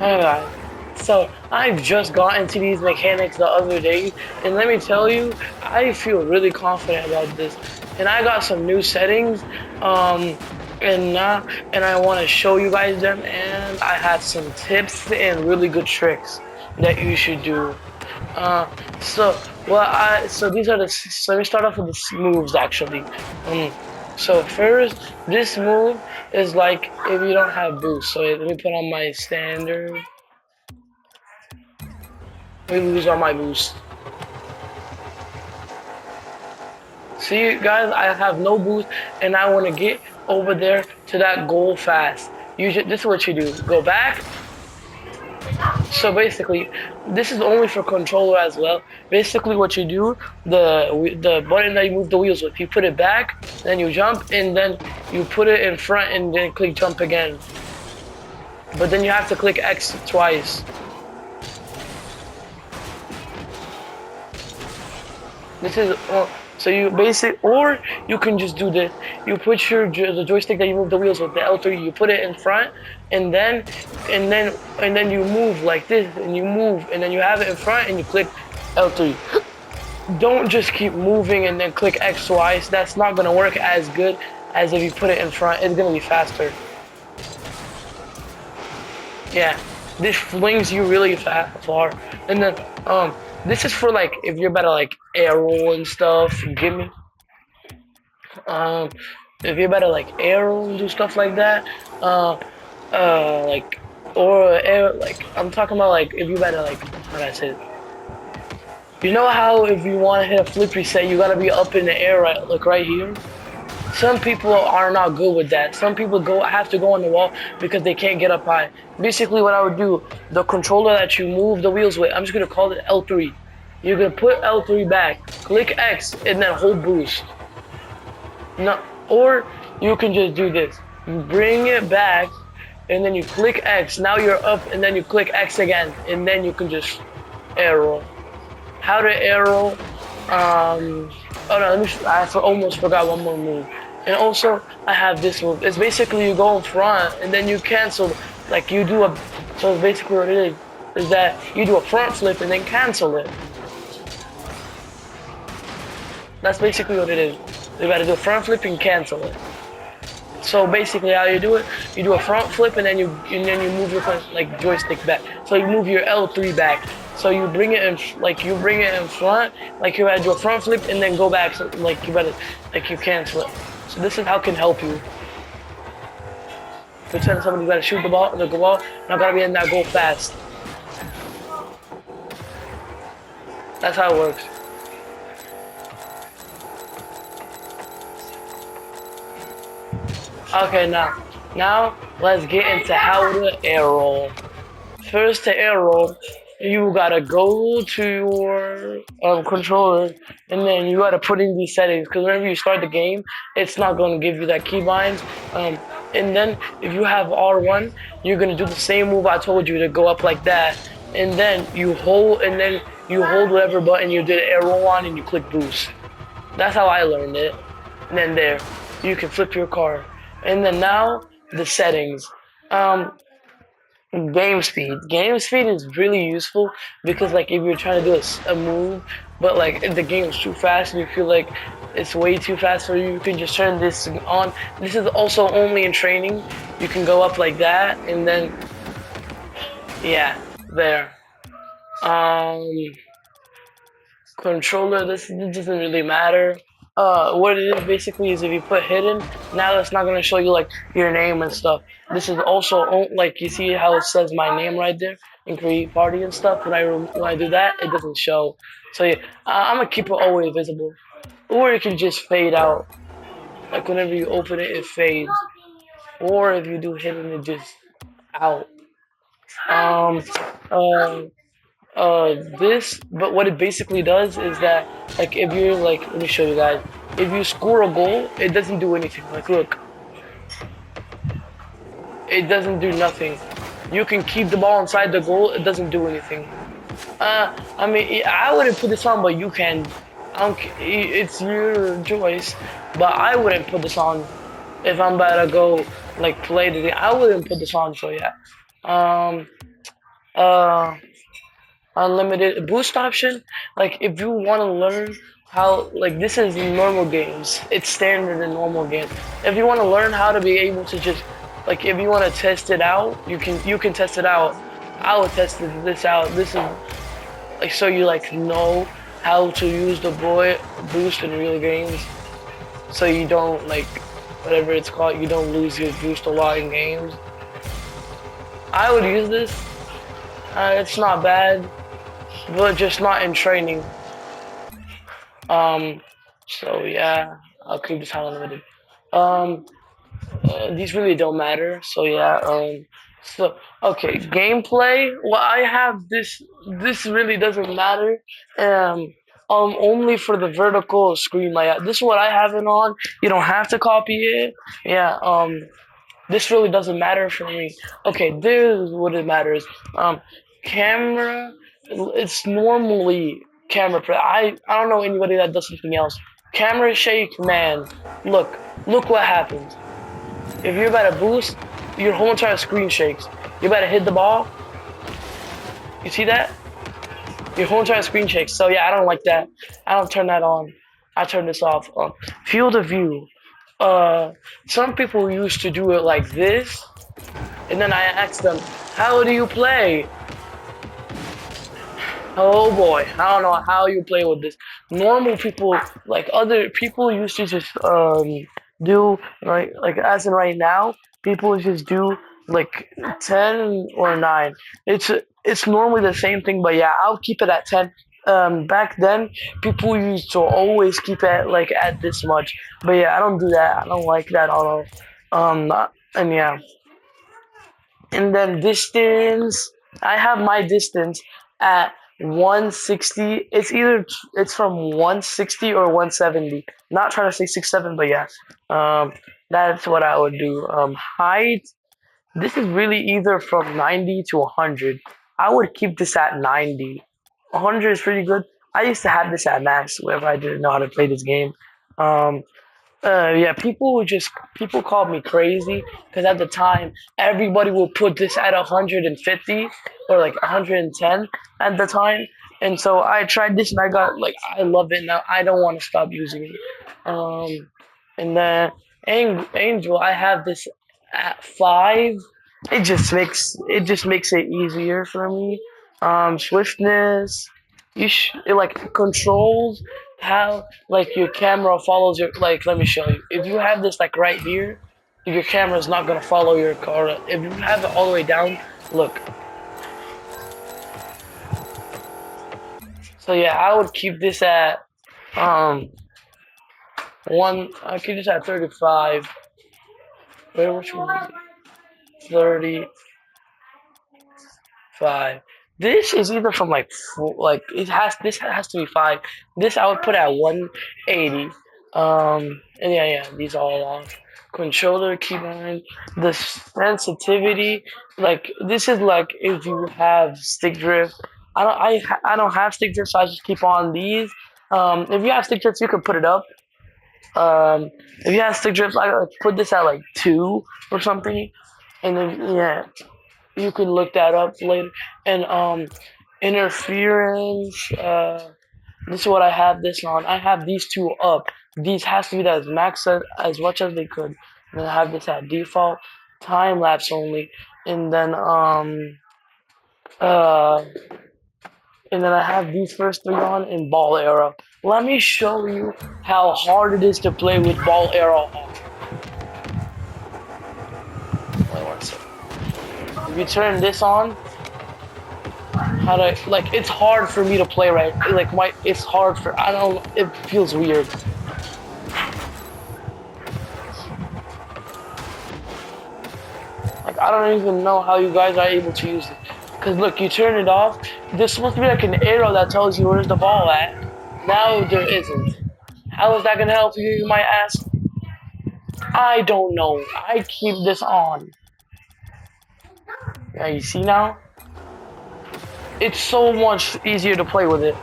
Alright, so I've just got into these mechanics the other day, and let me tell you, I feel really confident about this. And I got some new settings, um, and I want to show you guys them. And I have some tips and really good tricks that you should do. Uh, so these are so let me start off with the moves actually. Um, so first, this move is like if you don't have boost. So let me put on my standard. Let me lose all my boost. See, guys, I have no boost, and I want to get over there to that goal fast. This is what you do. Go back. So basically, this is only for controller as well. Basically, what you do, the button that you move the wheels with, you put it back, then you jump, and then you put it in front, and then click jump again. But then you have to click X twice. This is so you basic, or you can just do this. You put the joystick that you move the wheels with, the L3. You put it in front, and then and then you move like this, and you move, and then you have it in front, and you click L3. Don't just keep moving and then click X twice. That's not gonna work as good as if you put it in front. It's gonna be faster. Yeah, this flings you really far, and then this is for like if you're about to like arrow and stuff. Give me um, if you're about to like arrow and do stuff like that, uh, like or air like I'm talking about like if you about to like how do I say it? You know how if you want to hit a flip reset, you gotta be up in the air, right? Like right here. Some people are not good with that. Some people have to go on the wall because they can't get up high. Basically, what I would do, the controller that you move the wheels with, I'm just gonna call it L3. You're gonna put L3 back, click X, and then hold boost. No, or you can just do this. You bring it back, and then you click X. Now you're up, and then you click X again, and then you can just arrow. How to arrow? Oh no, almost forgot one more move. And also, I have this move. It's basically you go in front and then you cancel. Like you do a. So basically, what it is that you do a front flip and then cancel it. That's basically what it is. You gotta do a front flip and cancel it. So basically, how you do it, you do a front flip and then you move your like joystick back. So you move your L3 back. So you bring it in you bring it in front, like you gotta do a front flip and then go back. So, like you better like you cancel it. So this is how it can help you. Pretend somebody gotta shoot the ball, not gotta be in that goal fast. That's how it works. Okay, now let's get into how to arrow. First to arrow, you gotta go to your controller and then you gotta put in these settings because whenever you start the game, it's not gonna give you that keybind. And then if you have R1, you're gonna do the same move I told you to go up like that, and then you hold whatever button you did arrow on and you click boost. That's how I learned it. And then there, you can flip your car. And then now the settings. Um, Game speed. Game speed is really useful because like if you're trying to do a move, but like if the game's too fast and you feel like it's way too fast for you, you can just turn this on. This is also only in training. You can go up like that and then yeah, there. Um, Controller. This doesn't really matter. What it is basically is if you put hidden, now it's not gonna show you like your name and stuff. This is also like you see how it says my name right there in create party and stuff. When I do that, it doesn't show. So yeah, I'm gonna keep it always visible, or it can just fade out. Like whenever you open it, it fades. Or if you do hidden, it just out. Um, uh, but what it basically does is that like if you're like let me show you guys, if you score a goal it doesn't do anything. Like look, it doesn't do nothing. You can keep the ball inside the goal, it doesn't do anything. I mean I wouldn't put this on, but you can. It's your choice, but I wouldn't put this on if I'm about to go like play the game. I wouldn't put this on, so yeah. um uh unlimited boost option. Like if you want to learn how, like this is in normal games, it's standard in normal games. If you want to learn how to be able to just, like if you want to test it out, you can test it out. I would test this out. This is like, so you like know how to use the boy boost in real games, so you don't like, whatever it's called, you don't lose your boost a lot in games. I would use this. It's not bad, but just not in training. Um, so yeah, I'll keep this unlimited. Um, these really don't matter. So yeah. So okay, gameplay. Well, I have this. This really doesn't matter. Um. Only for the vertical screen layout. This is what I have it on. You don't have to copy it. Yeah. This really doesn't matter for me. Okay, this is what it matters. Camera. It's normally camera. I don't know anybody that does something else. Camera shake, man. Look, look what happens. If you're about to boost, your whole entire screen shakes. You're about to hit the ball. You see that? Your whole entire screen shakes. So yeah, I don't like that. I don't turn that on. I turn this off. Field of view. Uh, some people used to do it like this, and then I asked them, "How do you play?" Oh boy, I don't know how you play with this. Normal people, like other people, used to just do like as in right now, people just do like 10 or 9. It's normally the same thing, but yeah, I'll keep it at 10. Back then, people used to always keep it like at this much, but yeah, I don't do that. I don't like that at all. And yeah, and then distance. I have my distance at 160. It's from 160 or 170. Not trying to say 6'7", but yeah. Um, that's what I would do. Height. This is really either from 90 to 100. I would keep this at 90. 100 is pretty good. I used to have this at max whenever I didn't know how to play this game. Um, yeah, people called me crazy because at the time everybody would put this at 150 or like 110 at the time, and so I tried this and I love it now. I don't want to stop using it. And then Angel, I have this at 5. It just makes it easier for me. Swiftness, it like controls how like your camera follows your, like let me show you. If you have this like right here, your camera is not gonna follow your car. If you have it all the way down, look. So yeah, I would keep this at um I keep this at 35. Wait, which one is it? 35. This is either from like like this has to be 5. This I would put at 180. And yeah, these are all off. Controller keybind, the sensitivity, like this is like if you have stick drift. I don't have stick drift, so I just keep on these. If you have stick drift, you can put it up. If you have stick drift, I like put this at like 2 or something, and then yeah, you can look that up later. And interference. This is what I have this on. I have these two up. These has to be as max as much as they could. And I have this at default, time lapse only, and then uh and then I have these first 3 on in ball arrow. Let me show you how hard it is to play with ball arrow on. Wait one second. If you turn this on, how to like it's hard for me to play right. Like it's hard for I don't. It feels weird. Like I don't even know how you guys are able to use it. Cause look, you turn it off. There's supposed to be like an arrow that tells you where's the ball at. Now there isn't. How is that gonna help you? You might ask. I don't know. I keep this on. Yeah, you see now? It's so much easier to play with it.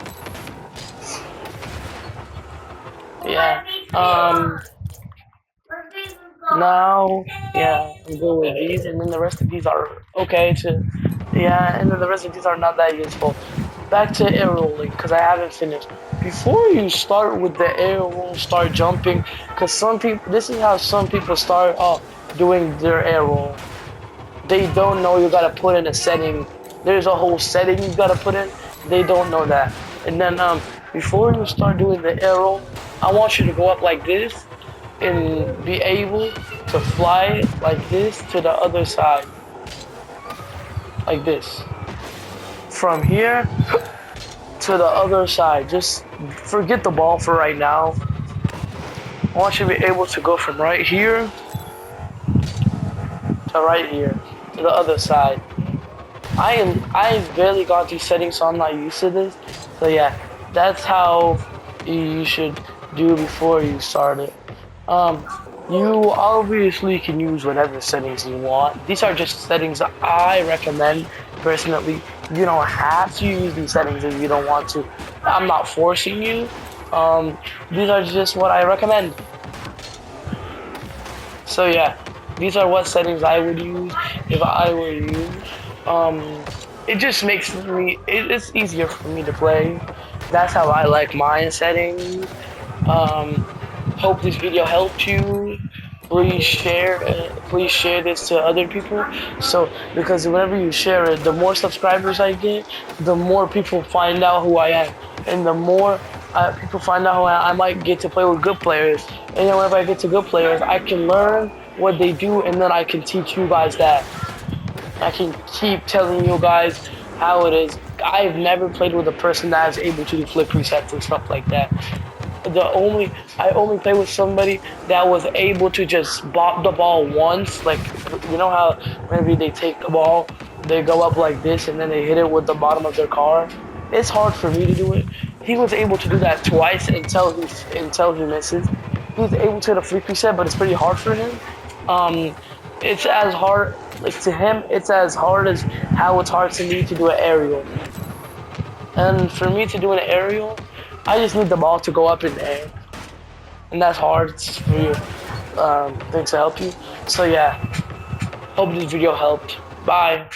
Yeah. Now, yeah, I'm good with these, and then the rest of these are okay too. Yeah, and then the rest of these are not that useful. Back to air rolling, because I haven't finished. Before you start with the air roll, start jumping, because some people, this is how some people start doing their air roll. They don't know you gotta put in a setting. There's a whole setting you gotta put in. They don't know that. And then before you start doing the air roll, I want you to go up like this and be able to fly like this to the other side. Like this. From here to the other side. Just forget the ball for right now. I want you to be able to go from right here to right here to the other side. I barely got these settings, so I'm not used to this. So yeah, that's how you should do before you start it. You obviously can use whatever settings you want. These are just settings that I recommend personally. You don't have to use these settings if you don't want to. I'm not forcing you. These are just what I recommend. So yeah, these are what settings I would use if I were you. It just makes it's easier for me to play. That's how I like my settings. Hope this video helped you. Please share this to other people. So because whenever you share it, the more subscribers I get, the more people find out who I am, and the more people find out who I might get to play with good players. And then whenever I get to good players, I can learn what they do, and then I can teach you guys that. I can keep telling you guys how it is. I've never played with a person that is able to do flip resets and stuff like that. I only played with somebody that was able to just bop the ball once. Like, you know how whenever they take the ball, they go up like this and then they hit it with the bottom of their car. It's hard for me to do it. He was able to do that twice until he misses. He's able to hit a flip reset, but it's pretty hard for him. It's as hard, like to him, it's as hard as how it's hard to me to do an aerial. And for me to do an aerial, I just need the ball to go up in the air. And that's hard for you, things to help you. So yeah, hope this video helped. Bye.